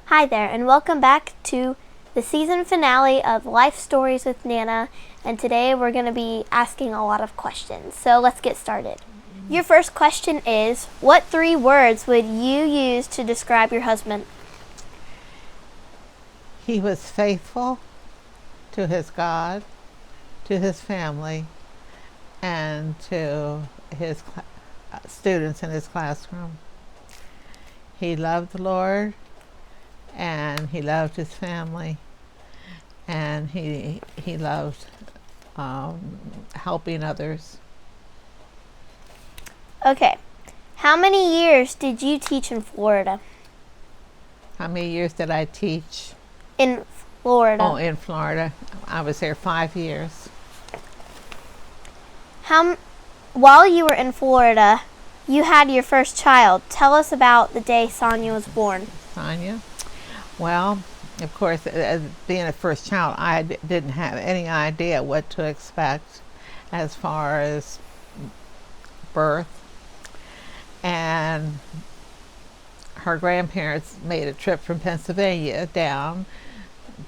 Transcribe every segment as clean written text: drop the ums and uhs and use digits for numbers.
Hi there, and welcome back to the season finale of Life Stories with Nana. And today we're going to be asking a lot of questions. So let's get started. Your first question is, what 3 words would you use to describe your husband? He was faithful to his God, to his family, and to his students in his classroom. He loved the Lord, and he loved his family, and he loved helping others. Okay. How many years did you teach in Florida? How many years did I teach? In Florida. Oh, in Florida. I was there 5 years. While you were in Florida, you had your first child. Tell us about the day Sonia was born. Sonia? Well, of course, as being a first child, I didn't have any idea what to expect as far as birth. And her grandparents made a trip from Pennsylvania down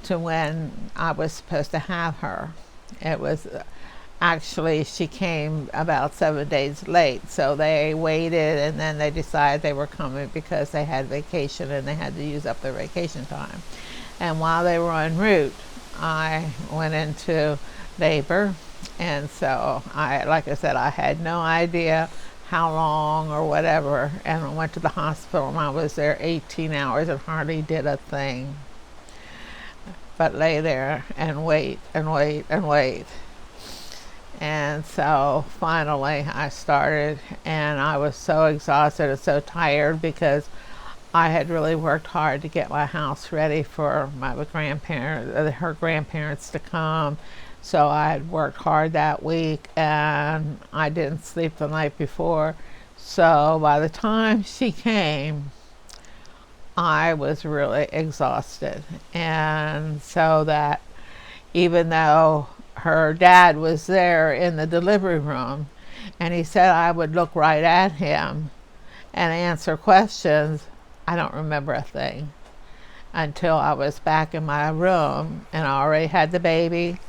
to when I was supposed to have her. It was actually, she came about 7 days late, so they waited, and then they decided they were coming because they had vacation and they had to use up their vacation time. And while they were en route, I went into labor, and so like I said, I had no idea how long or whatever, and I went to the hospital, and I was there 18 hours and hardly did a thing but lay there and wait and wait and wait. And so finally I started, and I was so exhausted and so tired because I had really worked hard to get my house ready for her grandparents to come. So I had worked hard that week, and I didn't sleep the night before. So by the time she came, I was really exhausted. And so that even though her dad was there in the delivery room, and he said I would look right at him and answer questions, I don't remember a thing until I was back in my room and I already had the baby.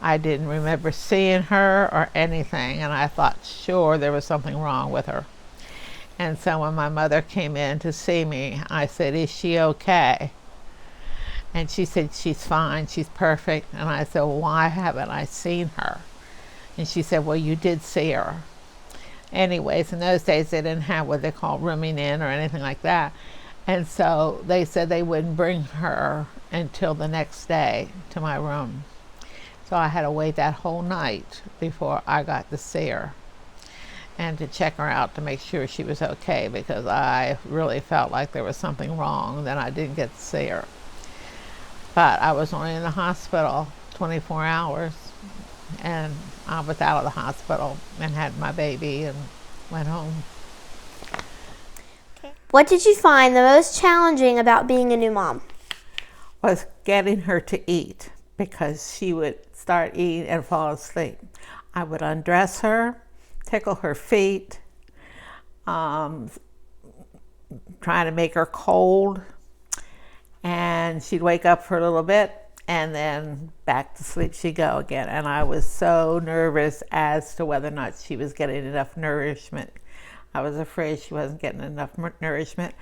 I didn't remember seeing her or anything, and I thought sure there was something wrong with her. And so when my mother came in to see me, I said, "Is she okay?" And she said, "She's fine, she's perfect." And I said, "Well, why haven't I seen her?" And she said, "Well, you did see her." Anyways, in those days they didn't have what they call rooming in or anything like that. And so they said they wouldn't bring her until the next day to my room. So I had to wait that whole night before I got to see her and to check her out to make sure she was okay, because I really felt like there was something wrong. Then I didn't get to see her. But I was only in the hospital 24 hours, and I was out of the hospital and had my baby and went home. What did you find the most challenging about being a new mom? Was getting her to eat, because she would start eating and fall asleep. I would undress her, tickle her feet, trying to make her cold, and she'd wake up for a little bit and then back to sleep she'd go again. And I was so nervous as to whether or not she was getting enough nourishment. I was afraid she wasn't getting enough nourishment.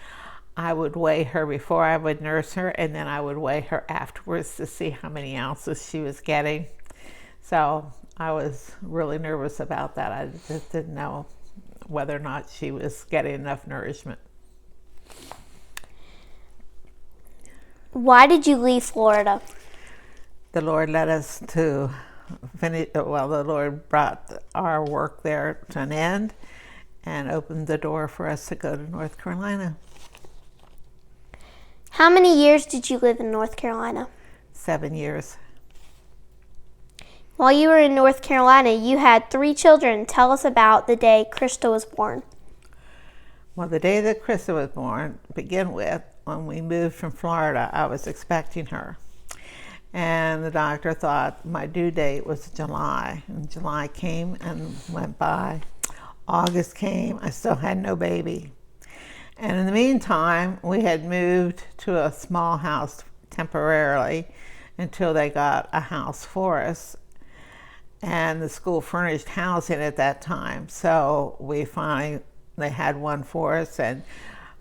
I would weigh her before I would nurse her, and then I would weigh her afterwards to see how many ounces she was getting. So I was really nervous about that. I just didn't know whether or not she was getting enough nourishment. Why did you leave Florida? The Lord led us to finish, well, the Lord brought our work there to an end and opened the door for us to go to North Carolina. How many years did you live in North Carolina? 7 years. While you were in North Carolina, you had 3 children. Tell us about the day Krista was born. Well, the day that Krista was born, to begin with, when we moved from Florida, I was expecting her. And the doctor thought my due date was July. And July came and went by. August came, I still had no baby. And in the meantime, we had moved to a small house temporarily until they got a house for us. And the school furnished housing at that time. So they had one for us, and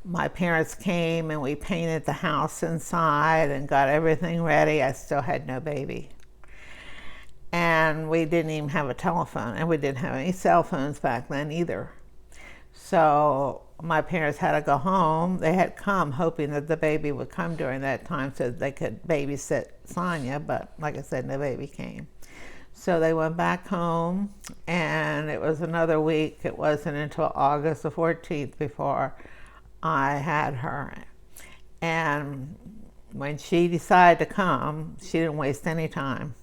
my parents came and we painted the house inside and got everything ready. I still had no baby. And we didn't even have a telephone, and we didn't have any cell phones back then either. So my parents had to go home. They had come hoping that the baby would come during that time so they could babysit Sonia, but like I said, no baby came. So they went back home, and it was another week. It wasn't until August the 14th before I had her. And when she decided to come, she didn't waste any time.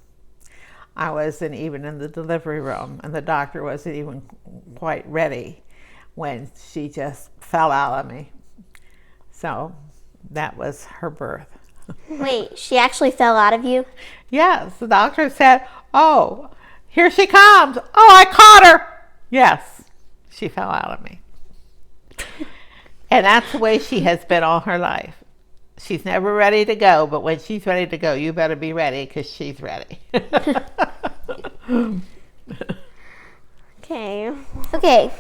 I wasn't even in the delivery room, and the doctor wasn't even quite ready when she just fell out of me. So that was her birth. Wait, she actually fell out of you? Yes, the doctor said, "Oh, here she comes. Oh, I caught her." Yes, she fell out of me. And that's the way she has been all her life. She's never ready to go, but when she's ready to go, you better be ready, because she's ready. Okay.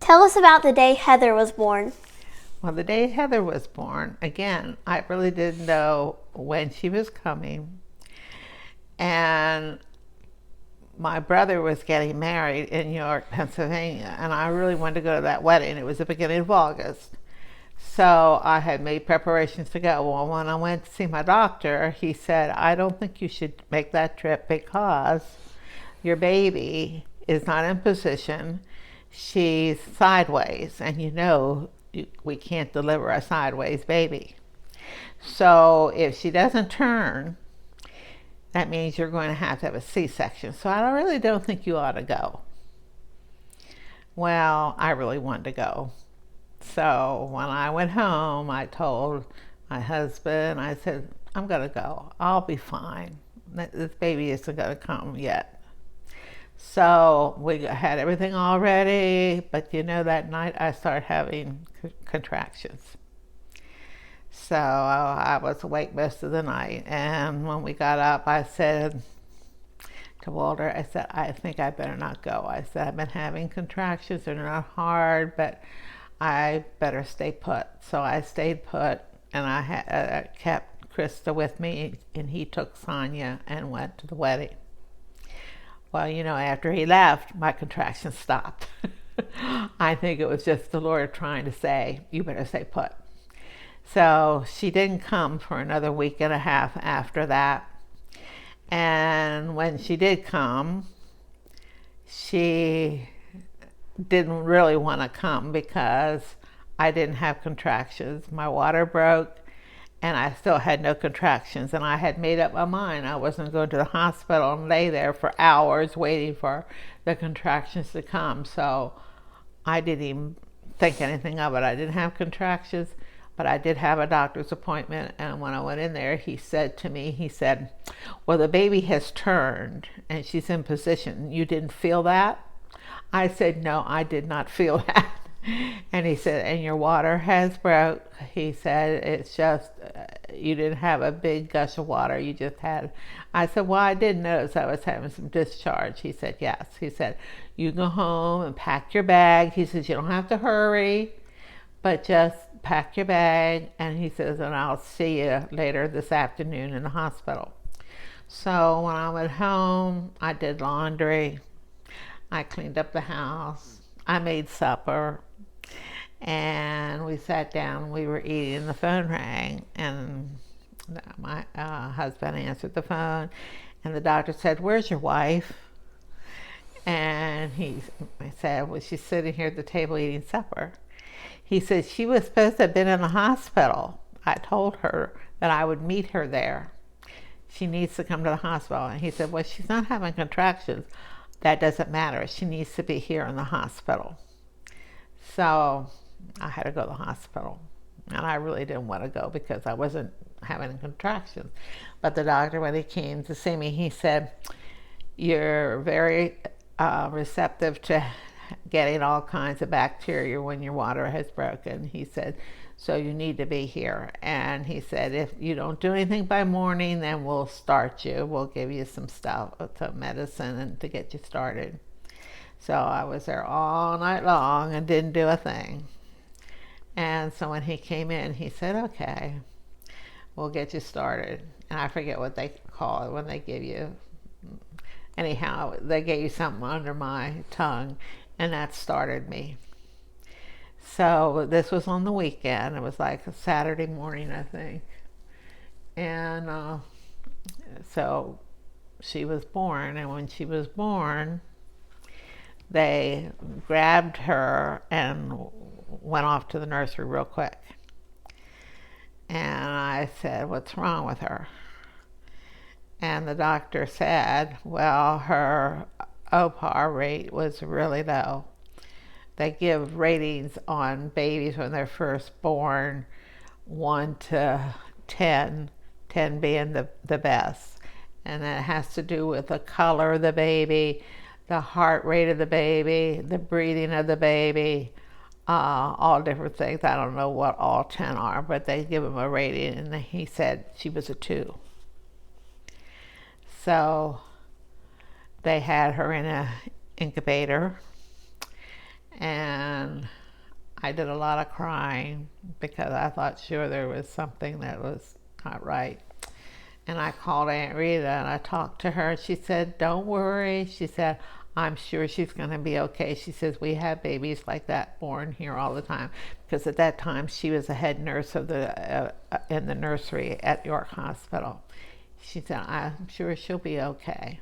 Tell us about the day Heather was born. Well, the day Heather was born, again, I really didn't know when she was coming. And my brother was getting married in York, Pennsylvania, and I really wanted to go to that wedding. It was the beginning of August. So I had made preparations to go. Well, when I went to see my doctor, he said, "I don't think you should make that trip because your baby is not in position. She's sideways, and we can't deliver a sideways baby. So if she doesn't turn, that means you're going to have a C-section. So I really don't think you ought to go." Well, I really wanted to go. So when I went home, I told my husband, I said, "I'm going to go. I'll be fine. This baby isn't going to come yet." So we had everything all ready, but that night I started having contractions. So I was awake most of the night, and when we got up, I said to Walter, I said, "I think I better not go." I said, "I've been having contractions. They're not hard, but I better stay put." So I stayed put, and I kept Krista with me, and he took Sonia and went to the wedding. Well, after he left, my contractions stopped. I think it was just the Lord trying to say, "You better stay put." So she didn't come for another week and a half after that. And when she did come, she didn't really want to come because I didn't have contractions. My water broke, and I still had no contractions, and I had made up my mind I wasn't going to the hospital and lay there for hours waiting for the contractions to come. So I didn't even think anything of it. I didn't have contractions, but I did have a doctor's appointment, and when I went in there, he said to me, "Well, the baby has turned and she's in position. You didn't feel that?" I said, "No, I did not feel that." And he said, "And your water has broke." He said, "It's just, you didn't have a big gush of water. You just had." I said, "Well, I did notice I was having some discharge." He said, "Yes." He said, "You go home and pack your bag." He says, "You don't have to hurry, but just pack your bag." And he says, "And I'll see you later this afternoon in the hospital." So when I went home, I did laundry. I cleaned up the house. I made supper. And we sat down, we were eating, and the phone rang, and my husband answered the phone, and the doctor said, "Where's your wife?" And I said, "Well, she's sitting here at the table eating supper." He said, "She was supposed to have been in the hospital. I told her that I would meet her there. She needs to come to the hospital." And he said, "Well, she's not having contractions. That doesn't matter. She needs to be here in the hospital." So I had to go to the hospital, and I really didn't want to go because I wasn't having contractions. But the doctor, when he came to see me, he said, "You're very receptive to getting all kinds of bacteria when your water has broken. He said, so you need to be here. And he said, if you don't do anything by morning, then we'll start you. We'll give you some stuff, some medicine, and to get you started. So I was there all night long and didn't do a thing. And so when he came in, he said, okay, we'll get you started. And I forget what they call it when they give you, anyhow, they gave you something under my tongue, and that started me. So this was on the weekend. It was like a Saturday morning, I think. And so she was born, and when she was born, they grabbed her and went off to the nursery real quick. And I said, what's wrong with her? And the doctor said, well, her OPAR rate was really low. They give ratings on babies when they're first born, 1 to 10, 10 being the best. And that has to do with the color of the baby, the heart rate of the baby, the breathing of the baby, all different things. I don't know what all 10 are, but they give them a rating, and he said she was a 2. So they had her in an incubator, and I did a lot of crying because I thought sure there was something that was not right. And I called Aunt Rita and I talked to her. She said, don't worry. She said, I'm sure she's going to be okay. She says, we have babies like that born here all the time. Because at that time, she was the head nurse of in the nursery at York Hospital. She said, I'm sure she'll be okay.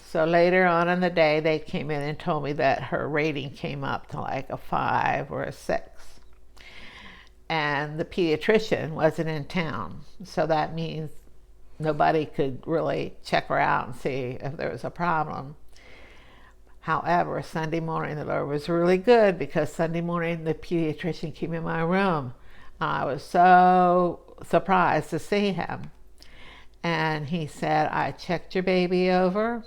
So later on in the day, they came in and told me that her rating came up to like a 5 or a 6. And the pediatrician wasn't in town. So that means nobody could really check her out and see if there was a problem. However, Sunday morning, the Lord was really good, because Sunday morning, the pediatrician came in my room. I was so surprised to see him. And he said, I checked your baby over,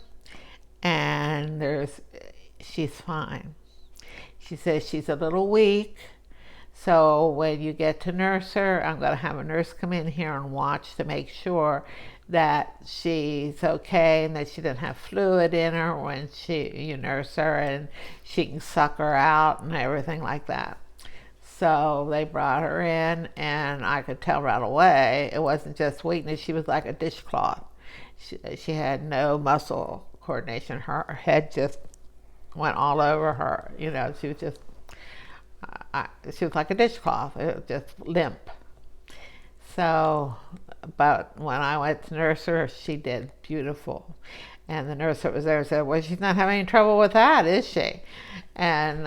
and she's fine. She says she's a little weak, so when you get to nurse her, I'm going to have a nurse come in here and watch to make sure that she's okay and that she doesn't have fluid in her when you nurse her, and she can suck her out and everything like that. So they brought her in, and I could tell right away it wasn't just weakness. She was like a dishcloth. She had no muscle coordination. Her head just went all over her. You know, she was just, she was like a dishcloth. It was just limp. So, but when I went to nurse her, she did beautiful. And the nurse that was there said, well, she's not having any trouble with that, is she? And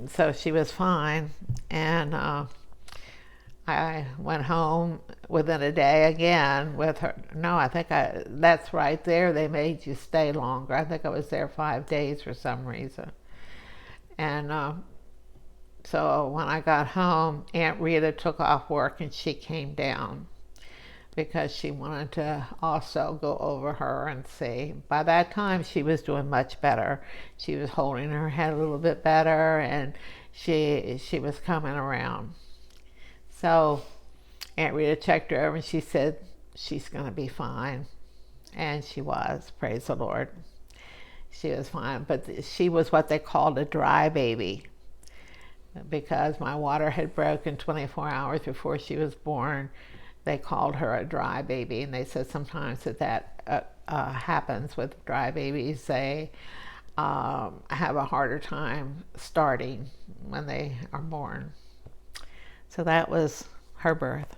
so she was fine. And I went home within a day again with her. No, I think that's right there. They made you stay longer. I think I was there 5 days for some reason. And so when I got home, Aunt Rita took off work and she came down because she wanted to also go over her and see. By that time, she was doing much better. She was holding her head a little bit better, and she was coming around. So Aunt Rita checked her over, and she said she's going to be fine. And she was, praise the Lord. She was fine, but she was what they called a dry baby, because my water had broken 24 hours before she was born. They called her a dry baby, and they said sometimes that happens with dry babies. They have a harder time starting when they are born. So that was her birth.